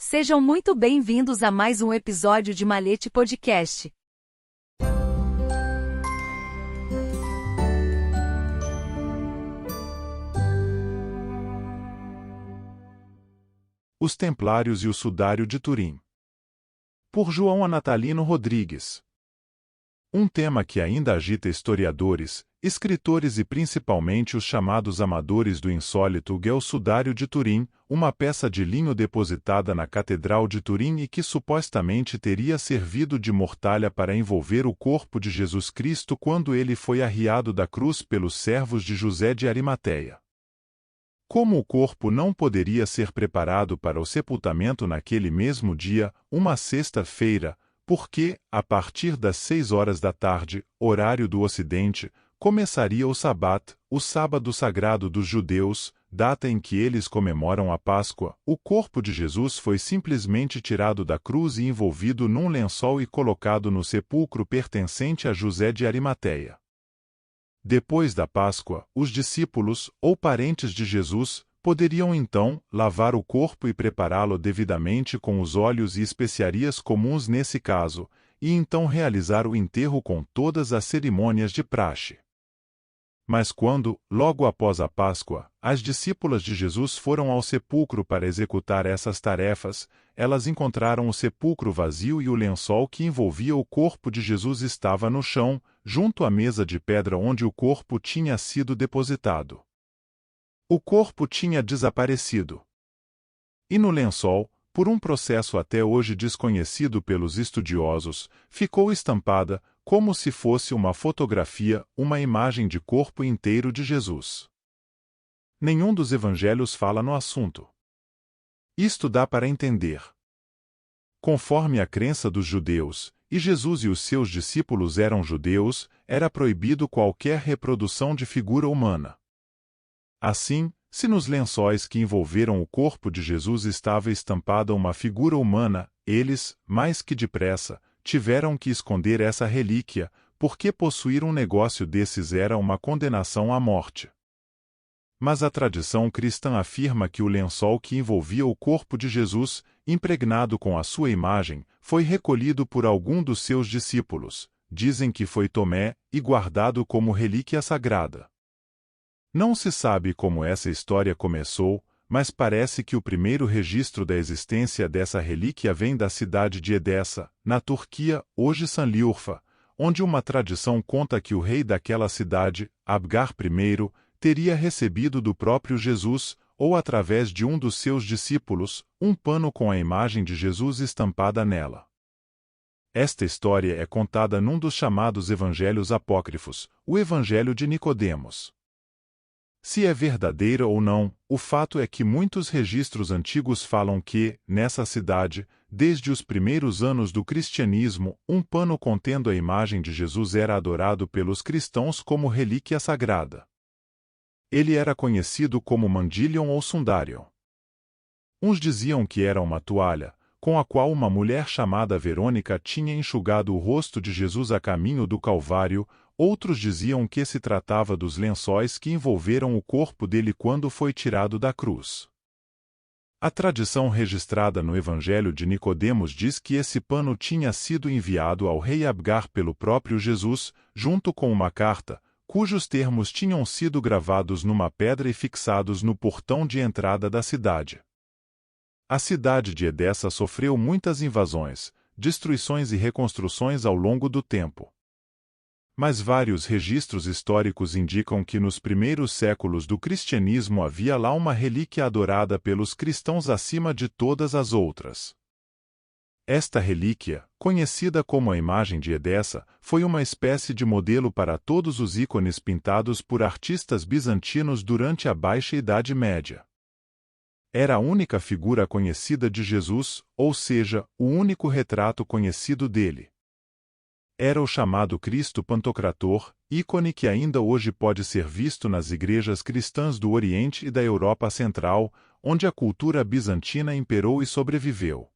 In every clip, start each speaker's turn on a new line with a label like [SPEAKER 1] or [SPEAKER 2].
[SPEAKER 1] Sejam muito bem-vindos a mais um episódio de Malete Podcast.
[SPEAKER 2] Os Templários e o Sudário de Turim. Por João Natalino Rodrigues. Um tema que ainda agita historiadores, escritores e principalmente os chamados amadores do insólito é o Sudário de Turim, uma peça de linho depositada na Catedral de Turim e que supostamente teria servido de mortalha para envolver o corpo de Jesus Cristo quando ele foi arriado da cruz pelos servos de José de Arimateia. Como o corpo não poderia ser preparado para o sepultamento naquele mesmo dia, uma sexta-feira, porque, a partir das 6 horas da tarde, horário do Ocidente, começaria o Sabat, o sábado sagrado dos judeus, data em que eles comemoram a Páscoa, o corpo de Jesus foi simplesmente tirado da cruz e envolvido num lençol e colocado no sepulcro pertencente a José de Arimateia. Depois da Páscoa, os discípulos, ou parentes de Jesus, poderiam então lavar o corpo e prepará-lo devidamente com os óleos e especiarias comuns nesse caso, e então realizar o enterro com todas as cerimônias de praxe. Mas quando, logo após a Páscoa, as discípulas de Jesus foram ao sepulcro para executar essas tarefas, elas encontraram o sepulcro vazio e o lençol que envolvia o corpo de Jesus estava no chão, junto à mesa de pedra onde o corpo tinha sido depositado. O corpo tinha desaparecido. E no lençol, por um processo até hoje desconhecido pelos estudiosos, ficou estampada, como se fosse uma fotografia, uma imagem de corpo inteiro de Jesus. Nenhum dos evangelhos fala no assunto. Isto dá para entender. Conforme a crença dos judeus, e Jesus e os seus discípulos eram judeus, era proibido qualquer reprodução de figura humana. Assim, se nos lençóis que envolveram o corpo de Jesus estava estampada uma figura humana, eles, mais que depressa, tiveram que esconder essa relíquia, porque possuir um negócio desses era uma condenação à morte. Mas a tradição cristã afirma que o lençol que envolvia o corpo de Jesus, impregnado com a sua imagem, foi recolhido por algum dos seus discípulos, dizem que foi Tomé, e guardado como relíquia sagrada. Não se sabe como essa história começou, mas parece que o primeiro registro da existência dessa relíquia vem da cidade de Edessa, na Turquia, hoje Sanliurfa, onde uma tradição conta que o rei daquela cidade, Abgar I, teria recebido do próprio Jesus, ou através de um dos seus discípulos, um pano com a imagem de Jesus estampada nela. Esta história é contada num dos chamados evangelhos apócrifos, o Evangelho de Nicodemos. Se é verdadeira ou não, o fato é que muitos registros antigos falam que, nessa cidade, desde os primeiros anos do cristianismo, um pano contendo a imagem de Jesus era adorado pelos cristãos como relíquia sagrada. Ele era conhecido como mandilion ou sundarion. Uns diziam que era uma toalha, com a qual uma mulher chamada Verônica tinha enxugado o rosto de Jesus a caminho do Calvário. Outros diziam que se tratava dos lençóis que envolveram o corpo dele quando foi tirado da cruz. A tradição registrada no Evangelho de Nicodemos diz que esse pano tinha sido enviado ao rei Abgar pelo próprio Jesus, junto com uma carta, cujos termos tinham sido gravados numa pedra e fixados no portão de entrada da cidade. A cidade de Edessa sofreu muitas invasões, destruições e reconstruções ao longo do tempo. Mas vários registros históricos indicam que nos primeiros séculos do cristianismo havia lá uma relíquia adorada pelos cristãos acima de todas as outras. Esta relíquia, conhecida como a imagem de Edessa, foi uma espécie de modelo para todos os ícones pintados por artistas bizantinos durante a Baixa Idade Média. Era a única figura conhecida de Jesus, ou seja, o único retrato conhecido dele. Era o chamado Cristo Pantocrator, ícone que ainda hoje pode ser visto nas igrejas cristãs do Oriente e da Europa Central, onde a cultura bizantina imperou e sobreviveu.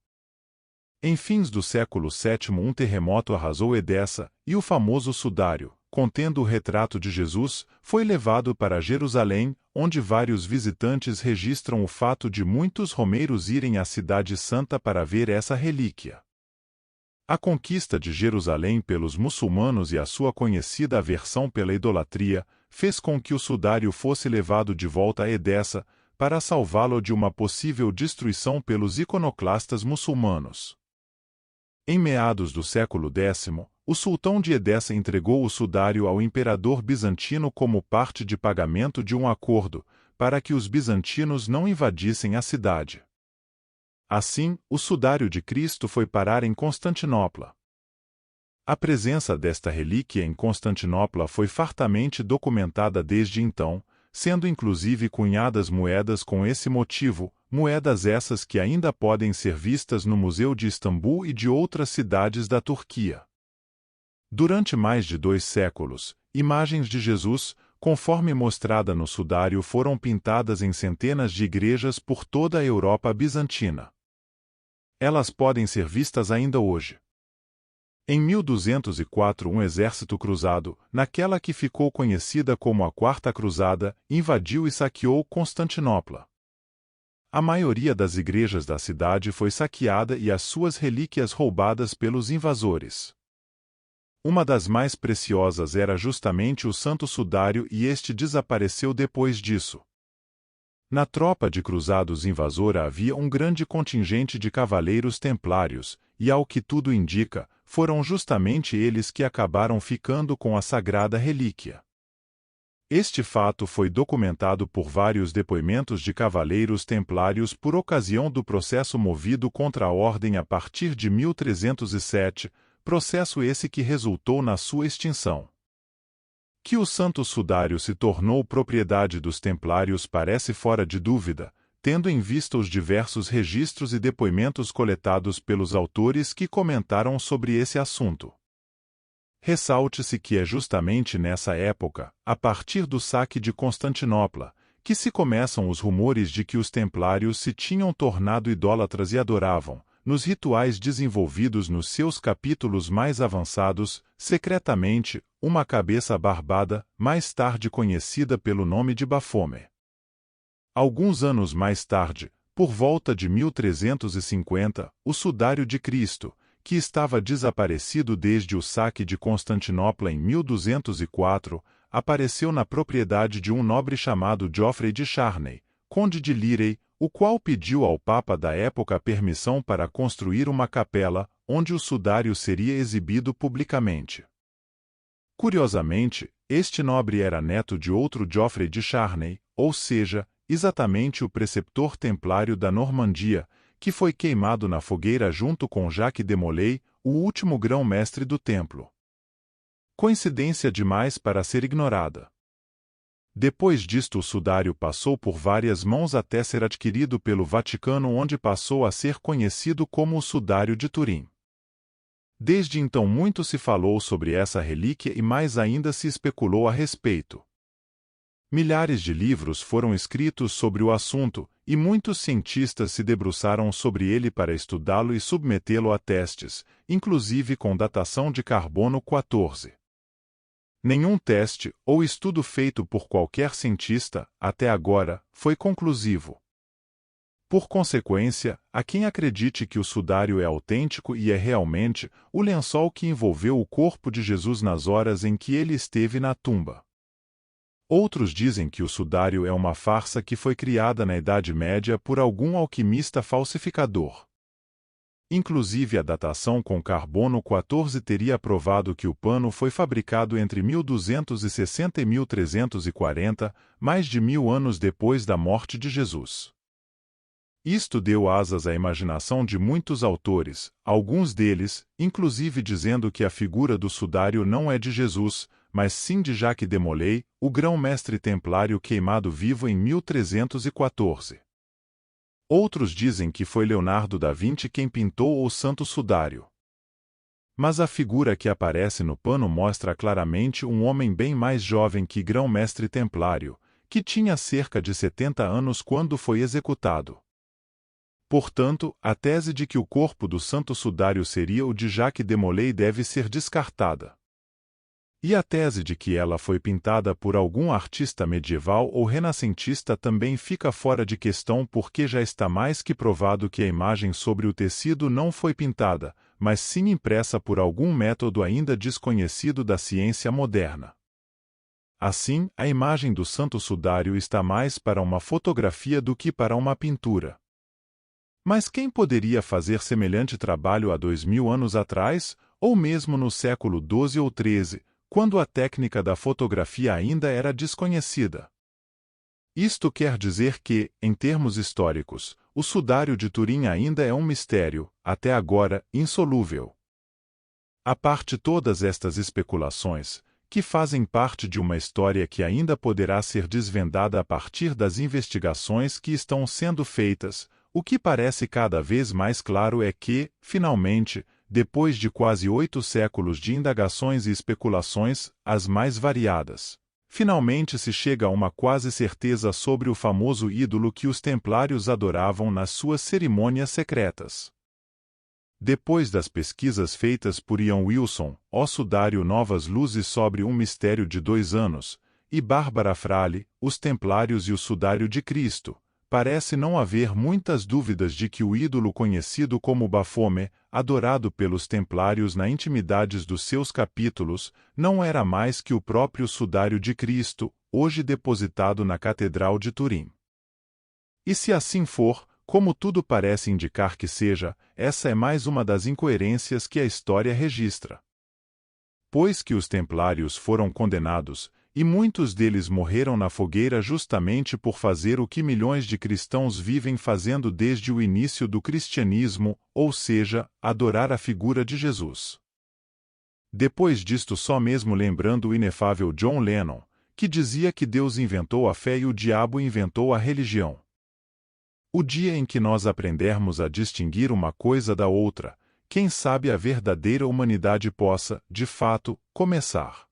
[SPEAKER 2] Em fins do século VII um terremoto arrasou Edessa, e o famoso sudário, contendo o retrato de Jesus, foi levado para Jerusalém, onde vários visitantes registram o fato de muitos romeiros irem à Cidade Santa para ver essa relíquia. A conquista de Jerusalém pelos muçulmanos e a sua conhecida aversão pela idolatria fez com que o sudário fosse levado de volta a Edessa, para salvá-lo de uma possível destruição pelos iconoclastas muçulmanos. Em meados do século X, o sultão de Edessa entregou o sudário ao imperador bizantino como parte de pagamento de um acordo, para que os bizantinos não invadissem a cidade. Assim, o sudário de Cristo foi parar em Constantinopla. A presença desta relíquia em Constantinopla foi fartamente documentada desde então, sendo inclusive cunhadas moedas com esse motivo, moedas essas que ainda podem ser vistas no Museu de Istambul e de outras cidades da Turquia. Durante mais de 2 séculos, imagens de Jesus, conforme mostrada no sudário, foram pintadas em centenas de igrejas por toda a Europa bizantina. Elas podem ser vistas ainda hoje. Em 1204, um exército cruzado, naquela que ficou conhecida como a Quarta Cruzada, invadiu e saqueou Constantinopla. A maioria das igrejas da cidade foi saqueada e as suas relíquias roubadas pelos invasores. Uma das mais preciosas era justamente o Santo Sudário e este desapareceu depois disso. Na tropa de cruzados invasora havia um grande contingente de cavaleiros templários, e ao que tudo indica, foram justamente eles que acabaram ficando com a sagrada relíquia. Este fato foi documentado por vários depoimentos de cavaleiros templários por ocasião do processo movido contra a ordem a partir de 1307, processo esse que resultou na sua extinção. Que o Santo Sudário se tornou propriedade dos templários parece fora de dúvida, tendo em vista os diversos registros e depoimentos coletados pelos autores que comentaram sobre esse assunto. Ressalte-se que é justamente nessa época, a partir do saque de Constantinopla, que se começam os rumores de que os templários se tinham tornado idólatras e adoravam, nos rituais desenvolvidos nos seus capítulos mais avançados, secretamente, uma cabeça barbada, mais tarde conhecida pelo nome de Baphomet. Alguns anos mais tarde, por volta de 1350, o sudário de Cristo, que estava desaparecido desde o saque de Constantinopla em 1204, apareceu na propriedade de um nobre chamado Geoffrey de Charney, conde de Lirey, o qual pediu ao Papa da época permissão para construir uma capela, onde o sudário seria exibido publicamente. Curiosamente, este nobre era neto de outro Geoffrey de Charney, ou seja, exatamente o preceptor templário da Normandia, que foi queimado na fogueira junto com Jacques de Molay, o último grão-mestre do templo. Coincidência demais para ser ignorada. Depois disto o sudário passou por várias mãos até ser adquirido pelo Vaticano, onde passou a ser conhecido como o Sudário de Turim. Desde então muito se falou sobre essa relíquia e mais ainda se especulou a respeito. Milhares de livros foram escritos sobre o assunto, e muitos cientistas se debruçaram sobre ele para estudá-lo e submetê-lo a testes, inclusive com datação de carbono 14. Nenhum teste ou estudo feito por qualquer cientista, até agora, foi conclusivo. Por consequência, há quem acredite que o sudário é autêntico e é realmente o lençol que envolveu o corpo de Jesus nas horas em que ele esteve na tumba. Outros dizem que o sudário é uma farsa que foi criada na Idade Média por algum alquimista falsificador. Inclusive a datação com carbono 14 teria provado que o pano foi fabricado entre 1260 e 1340, mais de 1000 anos depois da morte de Jesus. Isto deu asas à imaginação de muitos autores, alguns deles, inclusive dizendo que a figura do sudário não é de Jesus, mas sim de Jacques de Molay, o grão-mestre templário queimado vivo em 1314. Outros dizem que foi Leonardo da Vinci quem pintou o Santo Sudário. Mas a figura que aparece no pano mostra claramente um homem bem mais jovem que grão-mestre templário, que tinha cerca de 70 anos quando foi executado. Portanto, a tese de que o corpo do Santo Sudário seria o de Jacques de Molay deve ser descartada. E a tese de que ela foi pintada por algum artista medieval ou renascentista também fica fora de questão porque já está mais que provado que a imagem sobre o tecido não foi pintada, mas sim impressa por algum método ainda desconhecido da ciência moderna. Assim, a imagem do Santo Sudário está mais para uma fotografia do que para uma pintura. Mas quem poderia fazer semelhante trabalho há 2000 anos atrás, ou mesmo no século XII ou XIII, quando a técnica da fotografia ainda era desconhecida? Isto quer dizer que, em termos históricos, o Sudário de Turim ainda é um mistério, até agora, insolúvel. À parte todas estas especulações, que fazem parte de uma história que ainda poderá ser desvendada a partir das investigações que estão sendo feitas, o que parece cada vez mais claro é que, finalmente, depois de quase 8 séculos de indagações e especulações, as mais variadas, finalmente se chega a uma quase certeza sobre o famoso ídolo que os templários adoravam nas suas cerimônias secretas. Depois das pesquisas feitas por Ian Wilson, O Sudário Novas Luzes sobre um Mistério de 2 anos, e Bárbara Frale, Os Templários e o Sudário de Cristo, parece não haver muitas dúvidas de que o ídolo conhecido como Baphomet, adorado pelos templários na intimidades dos seus capítulos, não era mais que o próprio Sudário de Cristo, hoje depositado na Catedral de Turim. E se assim for, como tudo parece indicar que seja, essa é mais uma das incoerências que a história registra. Pois que os templários foram condenados, e muitos deles morreram na fogueira justamente por fazer o que milhões de cristãos vivem fazendo desde o início do cristianismo, ou seja, adorar a figura de Jesus. Depois disto, só mesmo lembrando o inefável John Lennon, que dizia que Deus inventou a fé e o diabo inventou a religião. O dia em que nós aprendermos a distinguir uma coisa da outra, quem sabe a verdadeira humanidade possa, de fato, começar.